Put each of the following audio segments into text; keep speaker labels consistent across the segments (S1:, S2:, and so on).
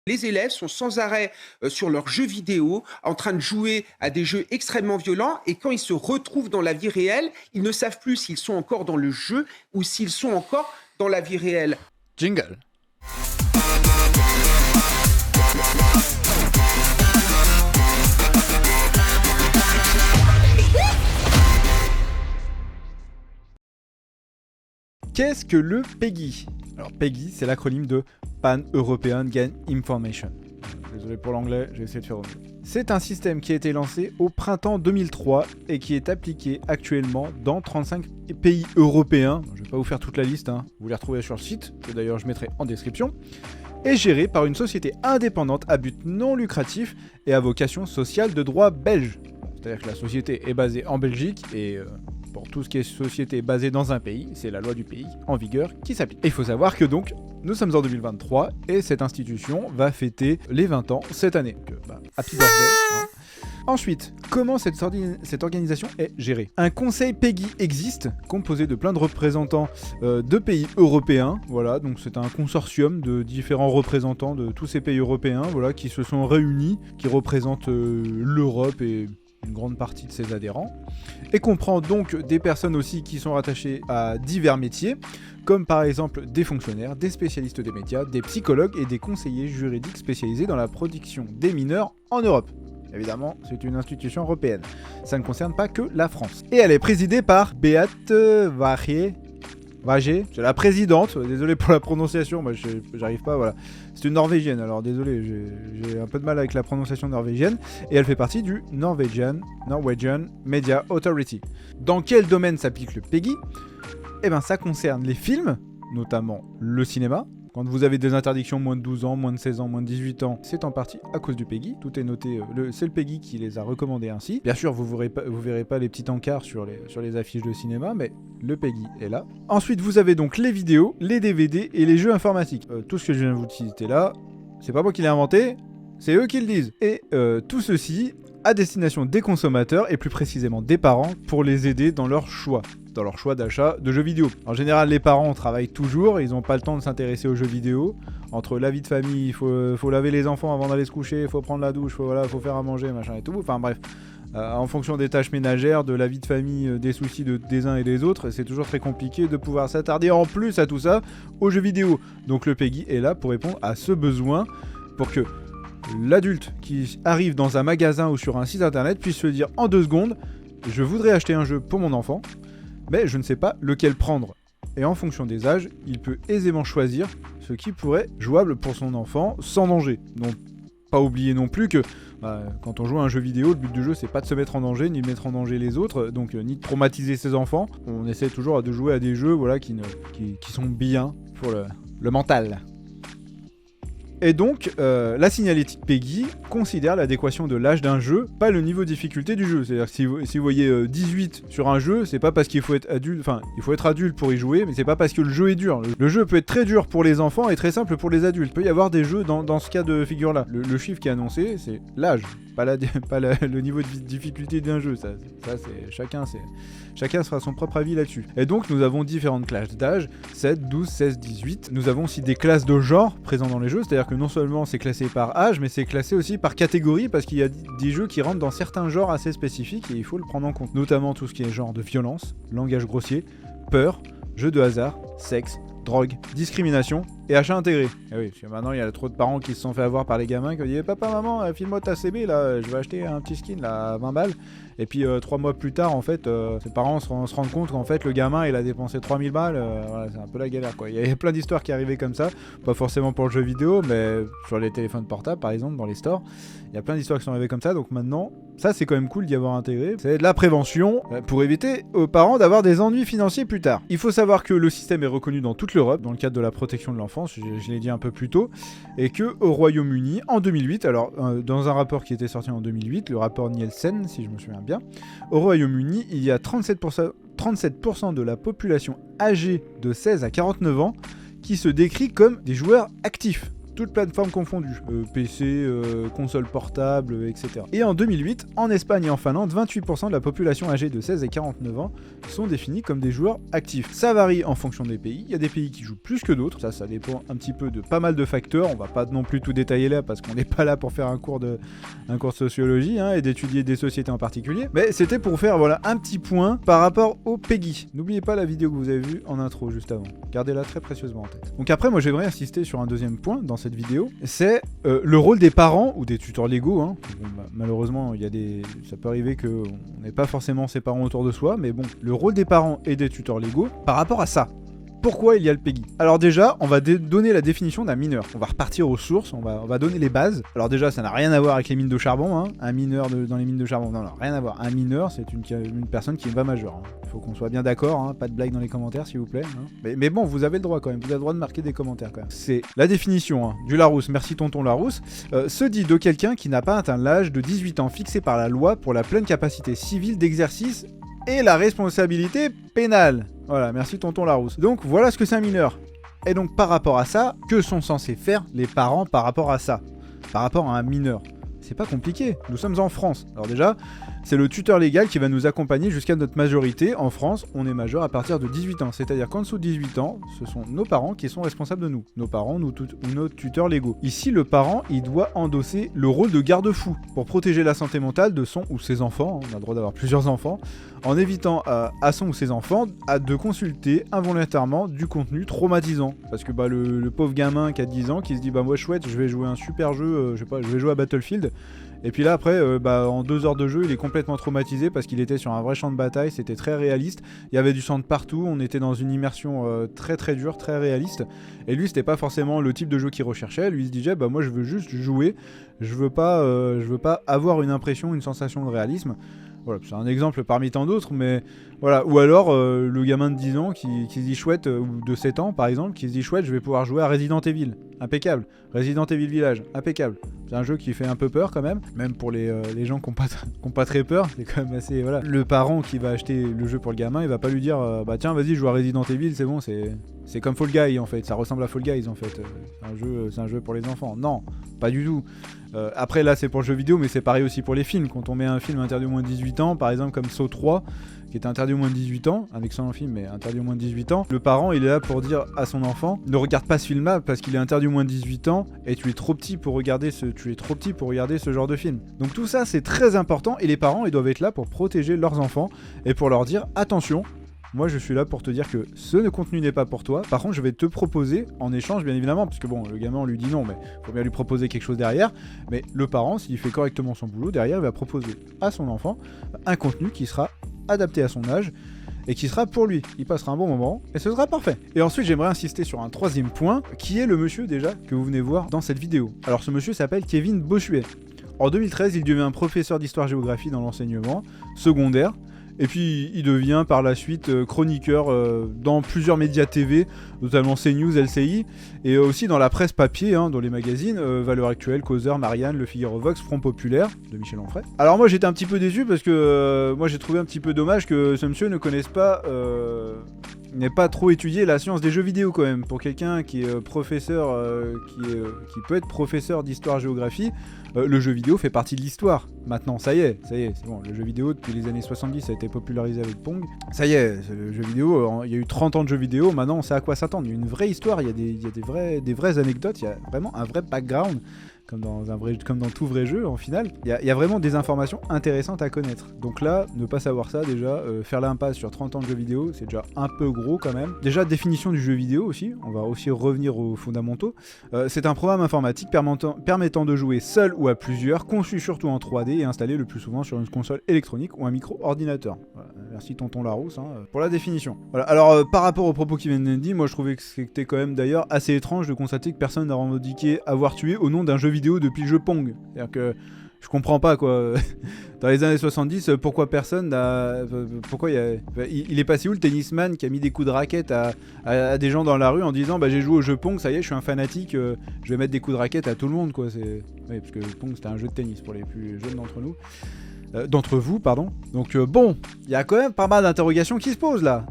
S1: Les élèves sont sans arrêt, sur leurs jeux vidéo, en train de jouer à des jeux extrêmement violents et quand ils se retrouvent dans la vie réelle, ils ne savent plus s'ils sont encore dans le jeu ou s'ils sont encore dans la vie réelle.
S2: Jingle. Qu'est-ce que le PEGI ? Alors PEGI, c'est l'acronyme de Pan-European Game Information. Désolé pour l'anglais, j'ai essayé de faire au mieux. C'est un système qui a été lancé au printemps 2003 et qui est appliqué actuellement dans 35 pays européens. Je ne vais pas vous faire toute la liste, vous les retrouvez sur le site, que d'ailleurs je mettrai en description, et géré par une société indépendante à but non lucratif et à vocation sociale de droit belge. C'est-à-dire que la société est basée en Belgique et pour tout ce qui est société basée dans un pays, c'est la loi du pays en vigueur qui s'applique. Et il faut savoir que donc, nous sommes en 2023 et cette institution va fêter les 20 ans cette année. Donc, happy birthday. Ensuite, comment cette organisation est gérée ? Un conseil PEGI existe, composé de plein de représentants de pays européens. Voilà, donc c'est un consortium de différents représentants de tous ces pays européens, voilà, qui se sont réunis, qui représentent l'Europe et une grande partie de ses adhérents, et comprend donc des personnes aussi qui sont rattachées à divers métiers, comme par exemple des fonctionnaires, des spécialistes des médias, des psychologues et des conseillers juridiques spécialisés dans la protection des mineurs en Europe. Évidemment, c'est une institution européenne. Ça ne concerne pas que la France. Et elle est présidée par Beate Vagé, c'est la présidente, désolé pour la prononciation, moi j'arrive pas, voilà. C'est une norvégienne, alors désolé, j'ai un peu de mal avec la prononciation norvégienne, et elle fait partie du Norwegian Media Authority. Dans quel domaine s'applique le PEGI ? Eh bien ça concerne les films, notamment le cinéma. Quand vous avez des interdictions moins de 12 ans, moins de 16 ans, moins de 18 ans, c'est en partie à cause du PEGI. Tout est noté, c'est le PEGI qui les a recommandés ainsi. Bien sûr, vous verrez pas les petits encarts sur les affiches de cinéma, mais le PEGI est là. Ensuite, vous avez donc les vidéos, les DVD et les jeux informatiques. Tout ce que je viens de vous citer là, c'est pas moi qui l'ai inventé, c'est eux qui le disent. Et tout ceci à destination des consommateurs et plus précisément des parents pour les aider dans leur choix d'achat de jeux vidéo. En général, les parents travaillent toujours, ils n'ont pas le temps de s'intéresser aux jeux vidéo. Entre la vie de famille, il faut laver les enfants avant d'aller se coucher, il faut prendre la douche, faut faire à manger, machin et tout. Enfin bref, en fonction des tâches ménagères, de la vie de famille, des soucis des uns et des autres, c'est toujours très compliqué de pouvoir s'attarder en plus à tout ça aux jeux vidéo. Donc le PEGI est là pour répondre à ce besoin, pour que l'adulte qui arrive dans un magasin ou sur un site internet puisse se dire en 2 secondes « Je voudrais acheter un jeu pour mon enfant », mais je ne sais pas lequel prendre. Et en fonction des âges, il peut aisément choisir ce qui pourrait être jouable pour son enfant sans danger. Donc, pas oublier non plus que quand on joue à un jeu vidéo, le but du jeu, c'est pas de se mettre en danger, ni de mettre en danger les autres, donc ni de traumatiser ses enfants. On essaie toujours de jouer à des jeux qui sont bien pour le mental. Et donc, la signalétique PEGI considère l'adéquation de l'âge d'un jeu, pas le niveau de difficulté du jeu. C'est-à-dire que si vous voyez 18 sur un jeu, c'est pas parce qu'il faut être adulte, enfin, il faut être adulte pour y jouer, mais c'est pas parce que le jeu est dur. Le jeu peut être très dur pour les enfants et très simple pour les adultes. Il peut y avoir des jeux dans ce cas de figure-là. Le chiffre qui est annoncé, c'est l'âge, pas le niveau de difficulté d'un jeu. Ça c'est chacun sera son propre avis là-dessus. Et donc, nous avons différentes classes d'âge, 7, 12, 16, 18. Nous avons aussi des classes de genre présentes dans les jeux, c'est-à-dire que non seulement c'est classé par âge, mais c'est classé aussi par catégorie, parce qu'il y a des jeux qui rentrent dans certains genres assez spécifiques et il faut le prendre en compte. Notamment tout ce qui est genre de violence, langage grossier, peur, jeux de hasard, sexe, drogue, discrimination et achat intégré. Et oui, parce que maintenant il y a trop de parents qui se sont fait avoir par les gamins qui disent papa, maman, file-moi ta CB là, je vais acheter un petit skin là à 20 balles. Et puis 3 mois plus tard, en fait, ses parents se rendent compte qu'en fait le gamin il a dépensé 3000 balles. Voilà, c'est un peu la galère quoi. Il y a plein d'histoires qui arrivaient comme ça, pas forcément pour le jeu vidéo, mais sur les téléphones portables par exemple, dans les stores. Il y a plein d'histoires qui sont arrivées comme ça, donc maintenant, ça c'est quand même cool d'y avoir intégré. C'est de la prévention pour éviter aux parents d'avoir des ennuis financiers plus tard. Il faut savoir que le système est reconnu dans toute l'Europe, dans le cadre de la protection de l'enfance, je l'ai dit un peu plus tôt, et que au Royaume-Uni, en 2008, alors dans un rapport qui était sorti en 2008, le rapport Nielsen, si je me souviens bien, au Royaume-Uni, il y a 37% de la population âgée de 16 à 49 ans qui se décrit comme des joueurs actifs. toutes plateformes confondues, PC, console portable, etc. Et en 2008, en Espagne et en Finlande, 28% de la population âgée de 16 et 49 ans sont définis comme des joueurs actifs. Ça varie en fonction des pays, il y a des pays qui jouent plus que d'autres, ça dépend un petit peu de pas mal de facteurs, on va pas non plus tout détailler là parce qu'on n'est pas là pour faire un cours de sociologie hein, et d'étudier des sociétés en particulier, mais c'était pour faire voilà, un petit point par rapport au PEGI. N'oubliez pas la vidéo que vous avez vue en intro juste avant, gardez-la très précieusement en tête. Donc après moi j'aimerais insister sur un deuxième point dans cette vidéo, c'est le rôle des parents ou des tuteurs légaux. Hein. Bon, malheureusement ça peut arriver qu'on n'ait pas forcément ses parents autour de soi, mais bon, le rôle des parents et des tuteurs légaux par rapport à ça. Pourquoi il y a le PEGI? Alors déjà, on va donner la définition d'un mineur. On va repartir aux sources, on va donner les bases. Alors déjà, ça n'a rien à voir avec les mines de charbon. Hein. Un mineur dans les mines de charbon, non, rien à voir. Un mineur, c'est une personne qui n'est pas majeure. Hein. Il faut qu'on soit bien d'accord, hein. Pas de blague dans les commentaires, s'il vous plaît. Hein. Mais bon, vous avez le droit quand même. Vous avez le droit de marquer des commentaires quand même. C'est la définition hein, du Larousse. Merci tonton Larousse. Se dit de quelqu'un qui n'a pas atteint l'âge de 18 ans fixé par la loi pour la pleine capacité civile d'exercice et la responsabilité pénale. Voilà, merci tonton Larousse. Donc voilà ce que c'est un mineur. Et donc par rapport à ça, que sont censés faire les parents par rapport à ça? Par rapport à un mineur? C'est pas compliqué, nous sommes en France. Alors déjà, c'est le tuteur légal qui va nous accompagner jusqu'à notre majorité. En France, on est majeur à partir de 18 ans. C'est-à-dire qu'en dessous de 18 ans, ce sont nos parents qui sont responsables de nous. Nos parents ou nos tuteurs légaux. Ici, le parent, il doit endosser le rôle de garde-fou pour protéger la santé mentale de son ou ses enfants. On a le droit d'avoir plusieurs enfants. En évitant à son ou ses enfants de consulter involontairement du contenu traumatisant. Parce que le pauvre gamin qui a 10 ans qui se dit moi chouette, je vais jouer un super jeu, je vais jouer à Battlefield. Et puis là après, en 2 heures de jeu, il est complètement traumatisé parce qu'il était sur un vrai champ de bataille, c'était très réaliste, il y avait du sang de partout, on était dans une immersion très très dure, très réaliste. Et lui, c'était pas forcément le type de jeu qu'il recherchait, lui il se disait moi je veux juste jouer, je veux pas avoir une impression, une sensation de réalisme. Voilà, c'est un exemple parmi tant d'autres, mais voilà. Ou alors le gamin de 10 ans qui se dit chouette, ou de 7 ans par exemple, qui se dit chouette, je vais pouvoir jouer à Resident Evil. Impeccable. Resident Evil Village, impeccable. C'est un jeu qui fait un peu peur quand même pour les gens qui n'ont pas très peur. C'est quand même assez... Voilà. Le parent qui va acheter le jeu pour le gamin, il va pas lui dire tiens vas-y joue à Resident Evil, c'est bon, c'est comme Fall Guy en fait, ça ressemble à Fall Guys en fait. C'est un jeu pour les enfants. Non, pas du tout. Après là c'est pour le jeu vidéo, mais c'est pareil aussi pour les films. Quand on met un film interdit au moins de 18 ans, par exemple comme Saw 3, qui est interdit au moins de 18 ans, un excellent film mais interdit au moins de 18 ans, le parent il est là pour dire à son enfant ne regarde pas ce film là parce qu'il est interdit au moins de 18 ans et tu es trop petit pour regarder ce genre de film. Donc tout ça c'est très important et les parents ils doivent être là pour protéger leurs enfants et pour leur dire attention, moi je suis là pour te dire que ce contenu n'est pas pour toi, par contre je vais te proposer en échange bien évidemment, parce que bon le gamin on lui dit non mais faut bien lui proposer quelque chose derrière, mais le parent s'il fait correctement son boulot derrière il va proposer à son enfant un contenu qui sera adapté à son âge et qui sera pour lui. Il passera un bon moment et ce sera parfait. Et ensuite j'aimerais insister sur un troisième point qui est le monsieur déjà que vous venez voir dans cette vidéo. Alors ce monsieur s'appelle Kevin Bossuet. En 2013 il devient un professeur d'histoire-géographie dans l'enseignement secondaire. Et puis il devient par la suite chroniqueur dans plusieurs médias TV, notamment CNews, LCI, et aussi dans la presse papier, dans les magazines, Valeurs Actuelles, Causeur, Marianne, Le Figaro Vox, Front Populaire, de Michel Onfray. Alors moi j'étais un petit peu déçu parce que moi j'ai trouvé un petit peu dommage que ce monsieur ne connaisse pas... n'ait pas trop étudié la science des jeux vidéo quand même. Pour quelqu'un qui est professeur, qui peut être professeur d'histoire-géographie, le jeu vidéo fait partie de l'histoire. Maintenant, ça y est, c'est bon. Le jeu vidéo, depuis les années 70, a été popularisé avec Pong. Ça y est, le jeu vidéo, il y a eu 30 ans de jeux vidéo, maintenant on sait à quoi s'attendre. Il y a une vraie histoire, il y a des vraies anecdotes, il y a vraiment un vrai background. Comme dans tout vrai jeu, en final, il y a vraiment des informations intéressantes à connaître. Donc là, ne pas savoir ça déjà, faire l'impasse sur 30 ans de jeux vidéo, c'est déjà un peu gros quand même. Déjà, définition du jeu vidéo aussi, on va aussi revenir aux fondamentaux. C'est un programme informatique permettant de jouer seul ou à plusieurs, conçu surtout en 3D et installé le plus souvent sur une console électronique ou un micro-ordinateur. Voilà. Merci tonton Larousse pour la définition. Voilà. Alors par rapport aux propos qui viennent d'être dit, moi je trouvais que c'était quand même d'ailleurs assez étrange de constater que personne n'a revendiqué avoir tué au nom d'un jeu vidéo depuis le jeu Pong. C'est-à-dire que je comprends pas quoi. Dans les années 70, pourquoi personne n'a... Pourquoi il est passé où le tennisman qui a mis des coups de raquette à des gens dans la rue en disant j'ai joué au jeu Pong, ça y est, je suis un fanatique, je vais mettre des coups de raquette à tout le monde quoi. Oui, parce que Pong c'était un jeu de tennis pour les plus jeunes d'entre nous. d'entre vous, pardon. Donc bon, il y a quand même pas mal d'interrogations qui se posent là.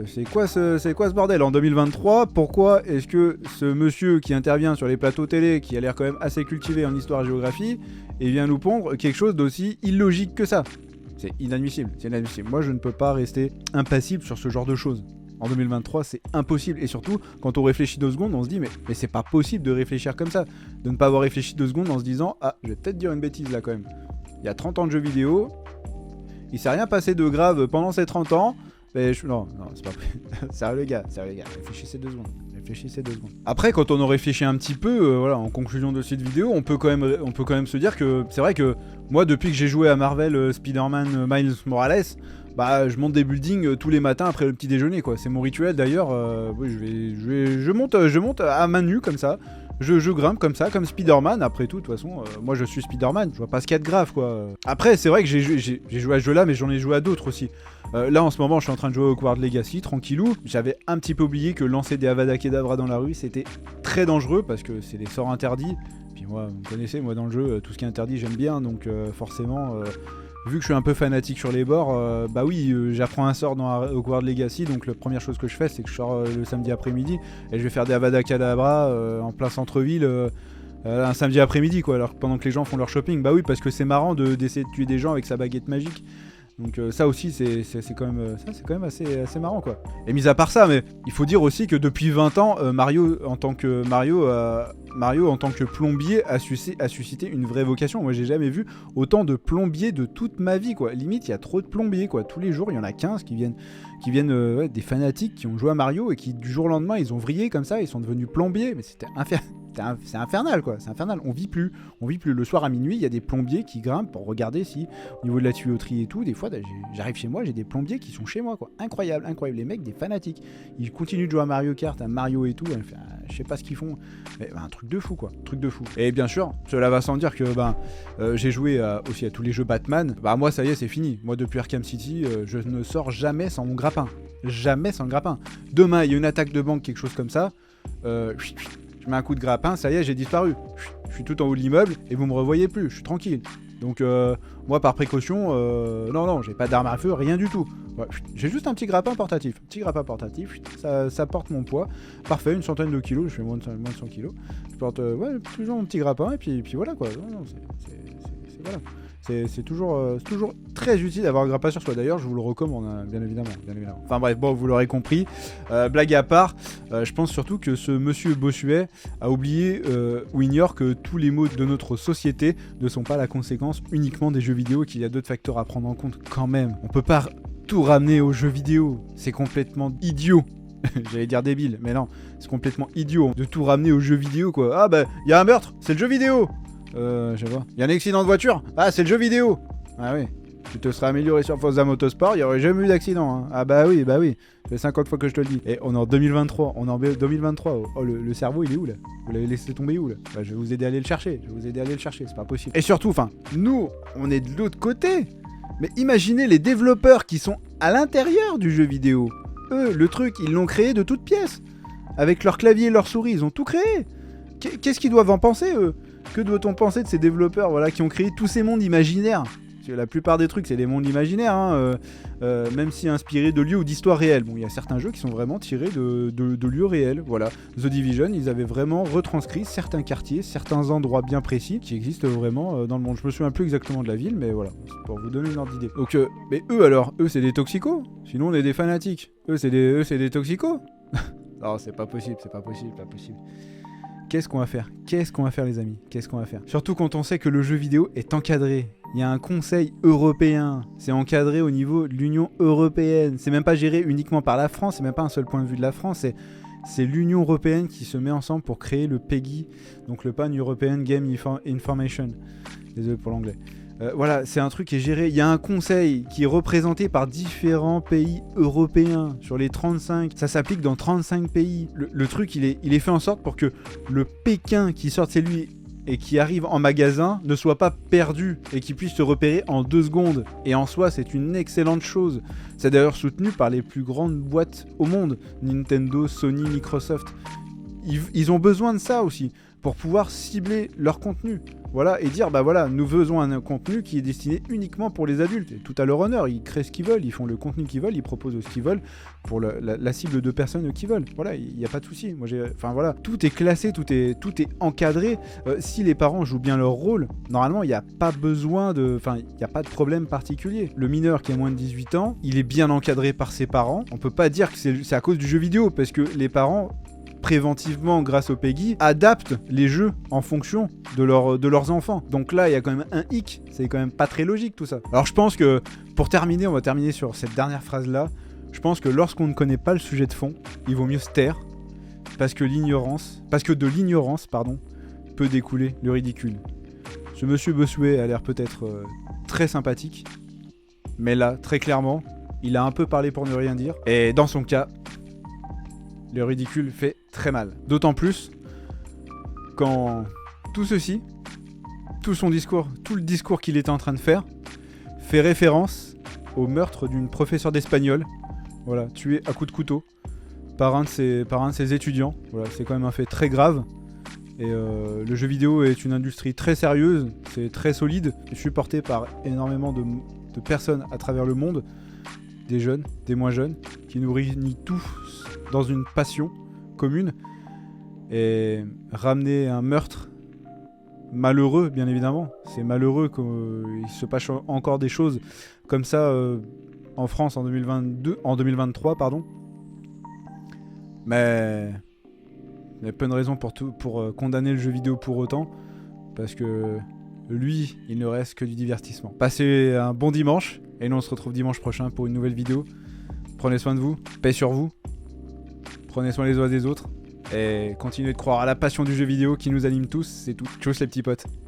S2: C'est quoi ce bordel en 2023? Pourquoi est-ce que ce monsieur qui intervient sur les plateaux télé, qui a l'air quand même assez cultivé en histoire et géographie, et vient nous pondre quelque chose d'aussi illogique que ça? C'est inadmissible, c'est inadmissible. Moi, je ne peux pas rester impassible sur ce genre de choses. En 2023, c'est impossible. Et surtout, quand on réfléchit 2 secondes, on se dit mais c'est pas possible de réfléchir comme ça. De ne pas avoir réfléchi 2 secondes en se disant ah, je vais peut-être dire une bêtise là quand même. Il y a 30 ans de jeux vidéo, il s'est rien passé de grave pendant ces 30 ans. Mais non, c'est pas sérieux les gars, réfléchissez 2 secondes. Après, quand on en réfléchit un petit peu, voilà, en conclusion de cette vidéo, on peut quand même se dire que c'est vrai que moi, depuis que j'ai joué à Marvel Spider-Man Miles Morales, bah, je monte des buildings tous les matins après le petit déjeuner, quoi. C'est mon rituel d'ailleurs. Oui, je monte à main nue comme ça. Je grimpe comme ça, comme Spider-Man. Après tout, de toute façon, moi je suis Spider-Man. Je vois pas ce qu'il y a de grave, quoi. Après, c'est vrai que j'ai joué à ce jeu-là, mais j'en ai joué à d'autres aussi. Là, en ce moment, je suis en train de jouer au Hogwarts Legacy, tranquillou. J'avais un petit peu oublié que lancer des Avada Kedavra dans la rue, c'était très dangereux parce que c'est des sorts interdits. Puis moi, vous me connaissez, moi dans le jeu, tout ce qui est interdit, j'aime bien. Donc forcément, vu que je suis un peu fanatique sur les bords, bah oui, j'apprends un sort dans Hogwarts Legacy. Donc la première chose que je fais, c'est que je sors le samedi après-midi et je vais faire des Avada Kedavra en plein centre-ville. Un samedi après-midi, quoi, alors pendant que les gens font leur shopping. Bah oui, parce que c'est marrant d'essayer de tuer des gens avec sa baguette magique. Donc ça aussi c'est quand même assez marrant, quoi. Et mis à part ça, mais il faut dire aussi que depuis 20 ans Mario en tant que plombier a suscité une vraie vocation. Moi j'ai jamais vu autant de plombiers de toute ma vie, quoi. Limite il y a trop de plombiers, quoi. Tous les jours il y en a 15 qui viennent des fanatiques qui ont joué à Mario et qui du jour au lendemain ils ont vrillé comme ça, ils sont devenus plombiers. Mais c'est infernal, quoi. C'est infernal. On vit plus. Le soir à minuit, il y a des plombiers qui grimpent pour regarder si, au niveau de la tuyauterie et tout, des fois, j'arrive chez moi, j'ai des plombiers qui sont chez moi, quoi. Incroyable. Les mecs, des fanatiques. Ils continuent de jouer à Mario Kart, à Mario et tout. Enfin, je sais pas ce qu'ils font. Mais, un truc de fou, quoi. Et bien sûr, cela va sans dire que j'ai joué aussi à tous les jeux Batman. Bah, moi, ça y est, c'est fini. Moi, depuis Arkham City, je ne sors jamais sans mon grappin. Jamais sans le grappin. Demain, il y a une attaque de banque, quelque chose comme ça. Je mets un coup de grappin, ça y est, j'ai disparu. Je suis tout en haut de l'immeuble et vous me revoyez plus, je suis tranquille. Donc moi par précaution, non, j'ai pas d'arme à feu, rien du tout. Ouais, j'ai juste un petit grappin portatif. Ça porte mon poids. Parfait, une centaine de kilos, je fais moins de 100 kilos. Je porte toujours mon petit grappin et puis voilà, quoi. Non, voilà. C'est toujours très utile d'avoir un grappin sur soi. D'ailleurs, je vous le recommande, hein, bien évidemment. Enfin bref, bon, vous l'aurez compris. Blague à part, je pense surtout que ce monsieur Bossuet a oublié ou ignore que tous les maux de notre société ne sont pas la conséquence uniquement des jeux vidéo, qu'il y a d'autres facteurs à prendre en compte quand même. On peut pas tout ramener aux jeux vidéo. C'est complètement idiot. J'allais dire débile, mais non, c'est complètement idiot de tout ramener aux jeux vidéo, quoi. Ah bah, il y a un meurtre, c'est le jeu vidéo. Je vois. Il y a un accident de voiture. Ah, c'est le jeu vidéo. Ah oui. Tu te serais amélioré sur Forza Motorsport, il n'y aurait jamais eu d'accident. Hein. Ah bah oui. Ça fait 50 fois que je te le dis. Et on est en 2023. Oh, le cerveau, il est où, là? Vous l'avez laissé tomber où, là? Bah, je vais vous aider à aller le chercher. C'est pas possible. Et surtout, nous, on est de l'autre côté. Mais imaginez les développeurs qui sont à l'intérieur du jeu vidéo. Eux, le truc, ils l'ont créé de toutes pièces. Avec leur clavier et leur souris, ils ont tout créé. Qu'est-ce qu'ils doivent en penser, eux? Que doit-on penser de ces développeurs, voilà, qui ont créé tous ces mondes imaginaires? Parce que la plupart des trucs, c'est des mondes imaginaires, hein, même si inspirés de lieux ou d'histoires réelles. Bon, il y a certains jeux qui sont vraiment tirés de lieux réels, voilà. The Division, ils avaient vraiment retranscrit certains quartiers, certains endroits bien précis qui existent vraiment dans le monde. Je me souviens plus exactement de la ville, mais voilà, c'est pour vous donner une ordre d'idée. Donc, mais eux alors, c'est des toxicos? Sinon, on est des fanatiques. Eux, c'est des toxicos? Non, c'est pas possible. Qu'est-ce qu'on va faire, les amis? Qu'est-ce qu'on va faire? Surtout quand on sait que le jeu vidéo est encadré. Il y a un conseil européen. C'est encadré au niveau de l'Union européenne. C'est même pas géré uniquement par la France. C'est même pas un seul point de vue de la France. C'est l'Union européenne qui se met ensemble pour créer le PEGI, donc le Pan-European Game Information. Désolé pour l'anglais. Voilà, c'est un truc qui est géré. Il y a un conseil qui est représenté par différents pays européens sur les 35. Ça s'applique dans 35 pays. Le truc, il est fait en sorte pour que le Pékin qui sort de chez lui et qui arrive en magasin ne soit pas perdu et qu'il puisse se repérer en 2 secondes. Et en soi, c'est une excellente chose. C'est d'ailleurs soutenu par les plus grandes boîtes au monde. Nintendo, Sony, Microsoft. Ils ont besoin de ça aussi. pour pouvoir cibler leur contenu. Voilà, et dire, bah voilà, nous faisons un contenu qui est destiné uniquement pour les adultes. Et tout à leur honneur, ils créent ce qu'ils veulent, ils font le contenu qu'ils veulent, ils proposent ce qu'ils veulent pour la cible de personnes qu'ils veulent. Voilà, il n'y a pas de souci. Enfin voilà, tout est classé, tout est encadré. Si les parents jouent bien leur rôle, normalement, il n'y a pas besoin de... Enfin, il n'y a pas de problème particulier. Le mineur qui a moins de 18 ans, il est bien encadré par ses parents. On peut pas dire que c'est à cause du jeu vidéo, parce que les parents... préventivement grâce au PEGI, adaptent les jeux en fonction de leurs enfants. Donc là, il y a quand même un hic, c'est quand même pas très logique tout ça. Alors je pense que, pour terminer, on va terminer sur cette dernière phrase-là, je pense que lorsqu'on ne connaît pas le sujet de fond, il vaut mieux se taire, parce que de l'ignorance, peut découler le ridicule. Ce monsieur Bossuet a l'air peut-être très sympathique, mais là, très clairement, il a un peu parlé pour ne rien dire, et dans son cas, le ridicule fait très mal. D'autant plus quand tout ceci, tout le discours qu'il était en train de faire, fait référence au meurtre d'une professeure d'espagnol, voilà, tuée à coups de couteau par un de ses étudiants. Voilà, c'est quand même un fait très grave. Et le jeu vidéo est une industrie très sérieuse, c'est très solide, supporté par énormément de personnes à travers le monde, des jeunes, des moins jeunes, qui nous réunit tous dans une passion commune. Et ramener un meurtre malheureux, bien évidemment, c'est malheureux qu'il se passe encore des choses comme ça en France en 2023, pardon. Mais il y a plein de raisons pour condamner le jeu vidéo pour autant, parce que lui, il ne reste que du divertissement. Passez un bon dimanche, et nous on se retrouve dimanche prochain pour une nouvelle vidéo. Prenez soin de vous, paix sur vous, prenez soin les uns des autres, et continuez de croire à la passion du jeu vidéo qui nous anime tous, c'est tout. Tchuss les petits potes.